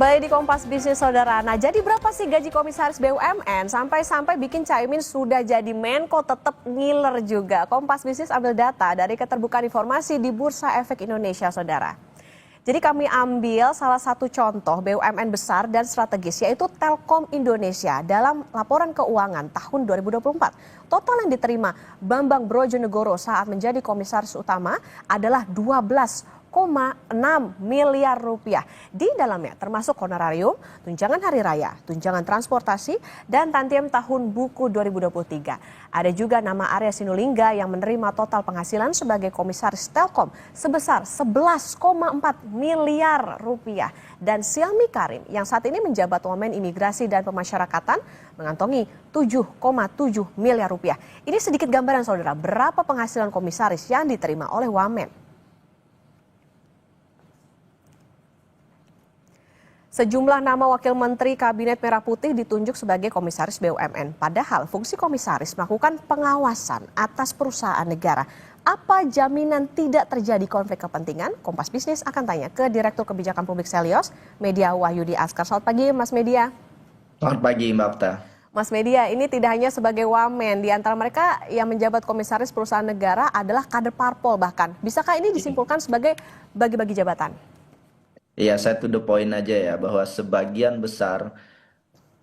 Kembali di Kompas Bisnis Saudara. Nah, jadi berapa sih gaji komisaris BUMN? Sampai-sampai bikin Caimin sudah jadi Menko tetap ngiler juga. Kompas Bisnis ambil data dari keterbukaan informasi di Bursa Efek Indonesia, Saudara. Jadi kami ambil salah satu contoh BUMN besar dan strategis, yaitu Telkom Indonesia dalam laporan keuangan tahun 2024. Total yang diterima Bambang Brojonegoro saat menjadi komisaris utama adalah 12,6 miliar rupiah. Di dalamnya termasuk honorarium, tunjangan hari raya, tunjangan transportasi, dan tantiem tahun buku 2023. Ada juga nama Arya Sinulinga yang menerima total penghasilan sebagai komisaris Telkom sebesar 11,4 miliar rupiah. Dan Silmi Karim yang saat ini menjabat Wamen Imigrasi dan Pemasyarakatan mengantongi 7,7 miliar rupiah. Ini sedikit gambaran saudara berapa penghasilan komisaris yang diterima oleh Wamen. Sejumlah nama wakil menteri Kabinet Merah Putih ditunjuk sebagai komisaris BUMN. Padahal fungsi komisaris melakukan pengawasan atas perusahaan negara. Apa jaminan tidak terjadi konflik kepentingan? Kompas Bisnis akan tanya ke Direktur Kebijakan Publik Selyos, Media Wahyudi Askar. Selamat pagi Mas Media. Selamat pagi Mbak Okta. Mas Media, ini tidak hanya sebagai wamen, di antara mereka yang menjabat komisaris perusahaan negara adalah kader parpol bahkan. Bisakah ini disimpulkan sebagai bagi-bagi jabatan? Iya, saya to the point aja ya, bahwa sebagian besar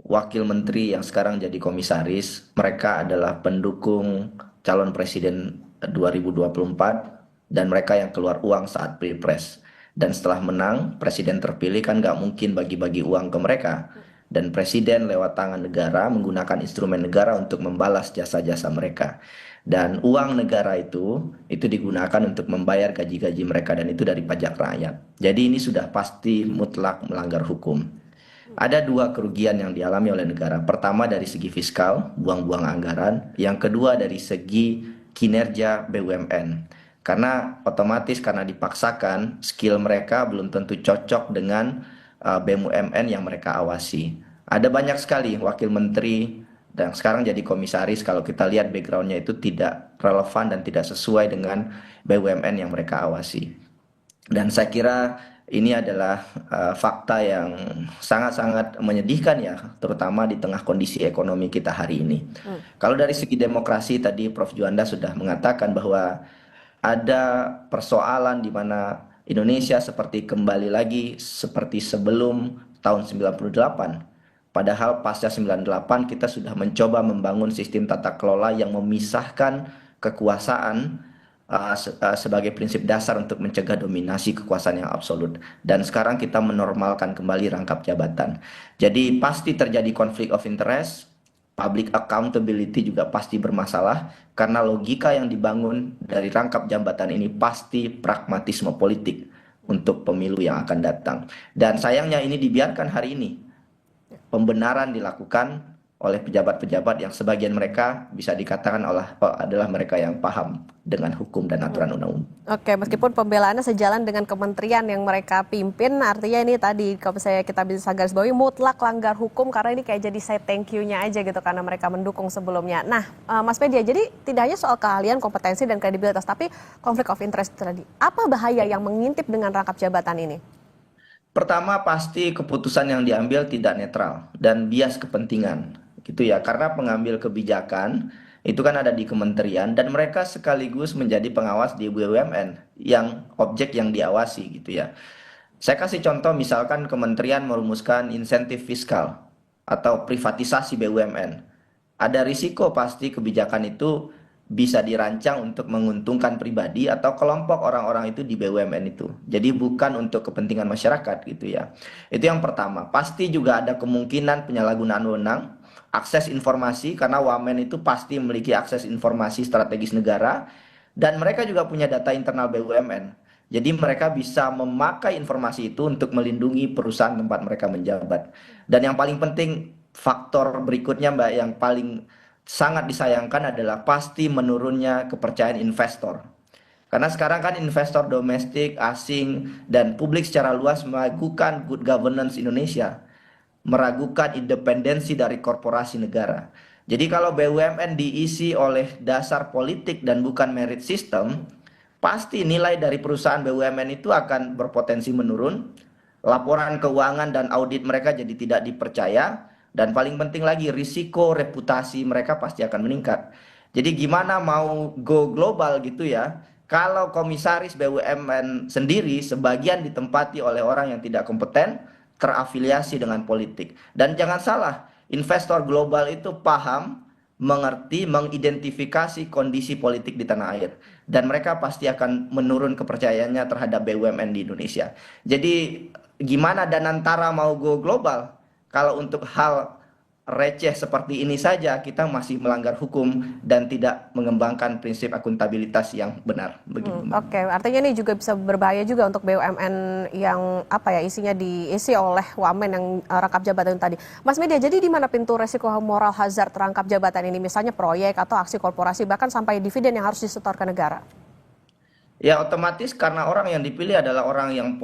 wakil menteri yang sekarang jadi komisaris, mereka adalah pendukung calon presiden 2024 dan mereka yang keluar uang saat pilpres. Dan setelah menang, presiden terpilih kan nggak mungkin bagi-bagi uang ke mereka. Dan presiden lewat tangan negara menggunakan instrumen negara untuk membalas jasa-jasa mereka. Dan uang negara itu digunakan untuk membayar gaji-gaji mereka dan itu dari pajak rakyat. Jadi ini sudah pasti mutlak melanggar hukum. Ada dua kerugian yang dialami oleh negara. Pertama dari segi fiskal, buang-buang anggaran. Yang kedua dari segi kinerja BUMN. Karena otomatis karena dipaksakan skill mereka belum tentu cocok dengan BUMN yang mereka awasi. Ada banyak sekali wakil menteri dan sekarang jadi komisaris, kalau kita lihat backgroundnya itu tidak relevan dan tidak sesuai dengan BUMN yang mereka awasi. Dan saya kira ini adalah fakta yang sangat-sangat menyedihkan ya, terutama di tengah kondisi ekonomi kita hari ini. Kalau dari segi demokrasi tadi Prof. Juanda sudah mengatakan bahwa ada persoalan di mana Indonesia seperti kembali lagi seperti sebelum tahun 98. Padahal pasca 98 kita sudah mencoba membangun sistem tata kelola yang memisahkan kekuasaan sebagai prinsip dasar untuk mencegah dominasi kekuasaan yang absolut. Dan sekarang kita menormalkan kembali rangkap jabatan. Jadi pasti terjadi konflik of interest, public accountability juga pasti bermasalah karena logika yang dibangun dari rangkap jabatan ini pasti pragmatisme politik untuk pemilu yang akan datang. Dan sayangnya ini dibiarkan hari ini. Pembenaran dilakukan oleh pejabat-pejabat yang sebagian mereka bisa dikatakan adalah mereka yang paham dengan hukum dan aturan undang-undang. Oke, meskipun pembelaannya sejalan dengan kementerian yang mereka pimpin, artinya ini tadi kalau kita bisa garis bawahi mutlak langgar hukum karena ini kayak jadi say thank you-nya aja gitu karena mereka mendukung sebelumnya. Nah, Mas Media, jadi tidak hanya soal keahlian, kompetensi dan kredibilitas, tapi konflik of interest tadi. Apa bahaya yang mengintip dengan rangkap jabatan ini? Pertama pasti keputusan yang diambil tidak netral dan bias kepentingan gitu ya, karena pengambil kebijakan itu kan ada di kementerian dan mereka sekaligus menjadi pengawas di BUMN yang objek yang diawasi gitu ya. Saya kasih contoh misalkan kementerian merumuskan insentif fiskal atau privatisasi BUMN. Ada risiko pasti kebijakan itu bisa dirancang untuk menguntungkan pribadi atau kelompok orang-orang itu di BUMN itu. Jadi bukan untuk kepentingan masyarakat gitu ya. Itu yang pertama. Pasti juga ada kemungkinan penyalahgunaan wewenang, akses informasi karena Wamen itu pasti memiliki akses informasi strategis negara dan mereka juga punya data internal BUMN. Jadi mereka bisa memakai informasi itu untuk melindungi perusahaan tempat mereka menjabat. Dan yang paling penting faktor berikutnya Mbak yang paling sangat disayangkan adalah pasti menurunnya kepercayaan investor. Karena sekarang kan investor domestik, asing, dan publik secara luas meragukan good governance Indonesia. Meragukan independensi dari korporasi negara. Jadi kalau BUMN diisi oleh dasar politik dan bukan merit system, pasti nilai dari perusahaan BUMN itu akan berpotensi menurun. laporan keuangan dan audit mereka jadi tidak dipercaya, dan paling penting lagi risiko reputasi mereka pasti akan meningkat. Jadi gimana mau go global gitu ya, kalau komisaris BUMN sendiri sebagian ditempati oleh orang yang tidak kompeten, terafiliasi dengan politik. Dan jangan salah, investor global itu paham, mengerti, mengidentifikasi kondisi politik di tanah air. Dan mereka pasti akan menurun kepercayaannya terhadap BUMN di Indonesia. Jadi gimana Danantara mau go global kalau untuk hal receh seperti ini saja kita masih melanggar hukum dan tidak mengembangkan prinsip akuntabilitas yang benar begitu, Mbak. Oke, artinya ini juga bisa berbahaya juga untuk BUMN yang apa ya isinya diisi oleh wamen yang rangkap jabatan tadi. Mas Media, jadi di mana pintu resiko moral hazard rangkap jabatan ini, misalnya proyek atau aksi korporasi bahkan sampai dividen yang harus disetorkan negara? Ya otomatis karena orang yang dipilih adalah orang yang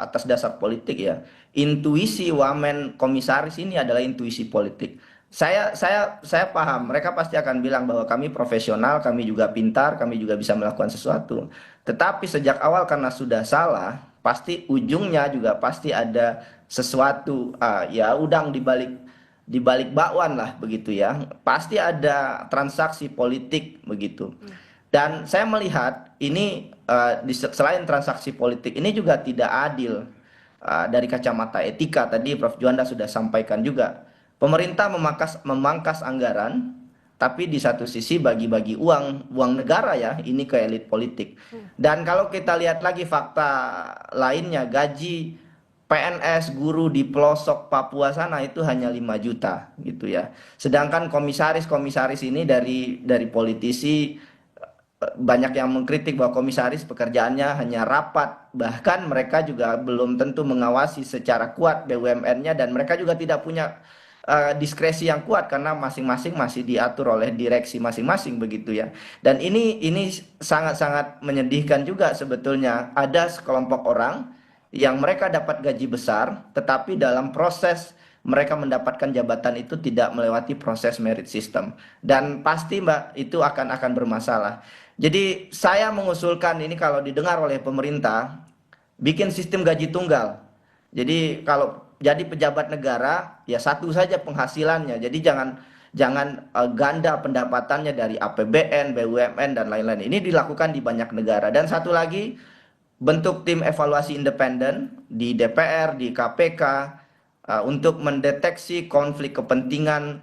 atas dasar politik ya. Intuisi wamen komisaris ini adalah intuisi politik. Saya paham, mereka pasti akan bilang bahwa kami profesional, kami juga pintar, kami juga bisa melakukan sesuatu. Tetapi sejak awal karena sudah salah, pasti ujungnya juga pasti ada sesuatu, ya udang di balik bakwan lah begitu ya. Pasti ada transaksi politik begitu. Dan saya melihat ini selain transaksi politik ini juga tidak adil dari kacamata etika. Tadi Prof. Juanda sudah sampaikan juga. Pemerintah memangkas anggaran, tapi di satu sisi bagi-bagi uang negara ya, ini ke elit politik. Dan kalau kita lihat lagi fakta lainnya, gaji PNS guru di pelosok Papua sana itu hanya 5 juta gitu ya. Sedangkan komisaris-komisaris ini dari politisi banyak yang mengkritik bahwa komisaris pekerjaannya hanya rapat, bahkan mereka juga belum tentu mengawasi secara kuat BUMN-nya, dan mereka juga tidak punya diskresi yang kuat karena masing-masing masih diatur oleh direksi masing-masing begitu ya. Dan ini sangat-sangat menyedihkan juga sebetulnya, ada sekelompok orang yang mereka dapat gaji besar tetapi dalam proses mereka mendapatkan jabatan itu tidak melewati proses merit system, dan pasti Mbak itu akan bermasalah. Jadi saya mengusulkan ini kalau didengar oleh pemerintah, bikin sistem gaji tunggal. Jadi kalau jadi pejabat negara ya satu saja penghasilannya. Jadi jangan ganda pendapatannya dari APBN, BUMN dan lain-lain. Ini dilakukan di banyak negara. Dan satu lagi, bentuk tim evaluasi independen di DPR, di KPK untuk mendeteksi konflik kepentingan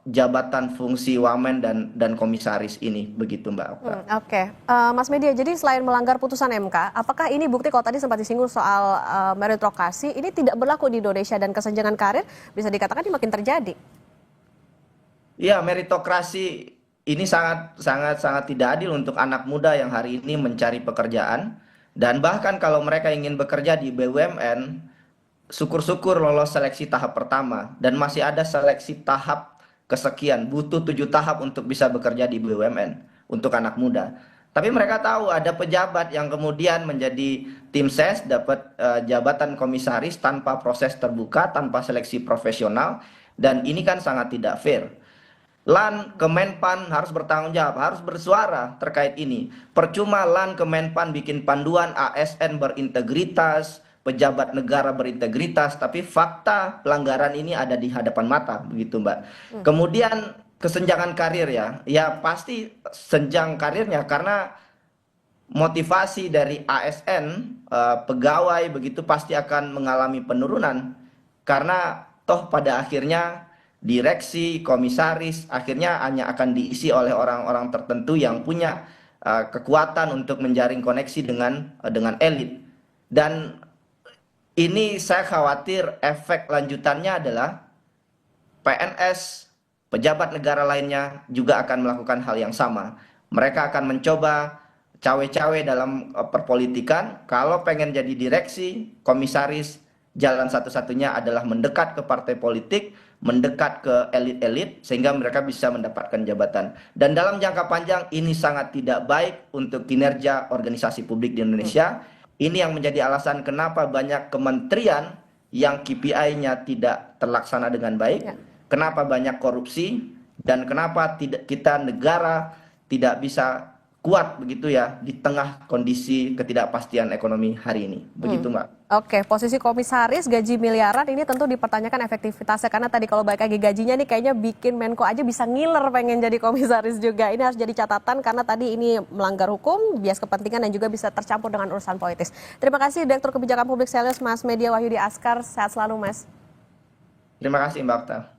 jabatan fungsi wamen dan komisaris ini begitu Mbak. Oke. Mas Media, jadi selain melanggar putusan MK, apakah ini bukti kalau tadi sempat disinggung soal meritokrasi ini tidak berlaku di Indonesia dan kesenjangan karir bisa dikatakan ini makin terjadi? Ya, meritokrasi ini sangat tidak adil untuk anak muda yang hari ini mencari pekerjaan, dan bahkan kalau mereka ingin bekerja di BUMN, syukur-syukur lolos seleksi tahap pertama dan masih ada seleksi tahap kesekian, butuh 7 tahap untuk bisa bekerja di BUMN untuk anak muda. Tapi mereka tahu ada pejabat yang kemudian menjadi tim ses, dapat jabatan komisaris tanpa proses terbuka, tanpa seleksi profesional, dan ini kan sangat tidak fair. Kemenpan harus bertanggung jawab, harus bersuara terkait ini. Percuma Kemenpan bikin panduan ASN berintegritas, pejabat negara berintegritas, tapi fakta pelanggaran ini ada di hadapan mata, begitu Mbak. Kemudian kesenjangan karir ya pasti senjang karirnya karena motivasi dari ASN, pegawai begitu pasti akan mengalami penurunan karena toh pada akhirnya direksi, komisaris akhirnya hanya akan diisi oleh orang-orang tertentu yang punya kekuatan untuk menjaring koneksi dengan elit. Dan ini saya khawatir efek lanjutannya adalah PNS, pejabat negara lainnya juga akan melakukan hal yang sama. Mereka akan mencoba cawe-cawe dalam perpolitikan. Kalau pengen jadi direksi, komisaris, jalan satu-satunya adalah mendekat ke partai politik, mendekat ke elit-elit, sehingga mereka bisa mendapatkan jabatan. Dan dalam jangka panjang ini sangat tidak baik untuk kinerja organisasi publik di Indonesia. Ini yang menjadi alasan kenapa banyak kementerian yang KPI-nya tidak terlaksana dengan baik, kenapa banyak korupsi, dan kenapa kita negara tidak bisa kuat begitu ya di tengah kondisi ketidakpastian ekonomi hari ini. Begitu Mbak. Oke, posisi komisaris gaji miliaran ini tentu dipertanyakan efektivitasnya karena tadi kalau balik lagi gajinya nih kayaknya bikin Menko aja bisa ngiler pengen jadi komisaris juga. Ini harus jadi catatan karena tadi ini melanggar hukum, bias kepentingan dan juga bisa tercampur dengan urusan politis. Terima kasih Direktur Kebijakan Publik Selyos Mas Media Wahyudi Askar. Sehat selalu Mas. Terima kasih Mbak Okta.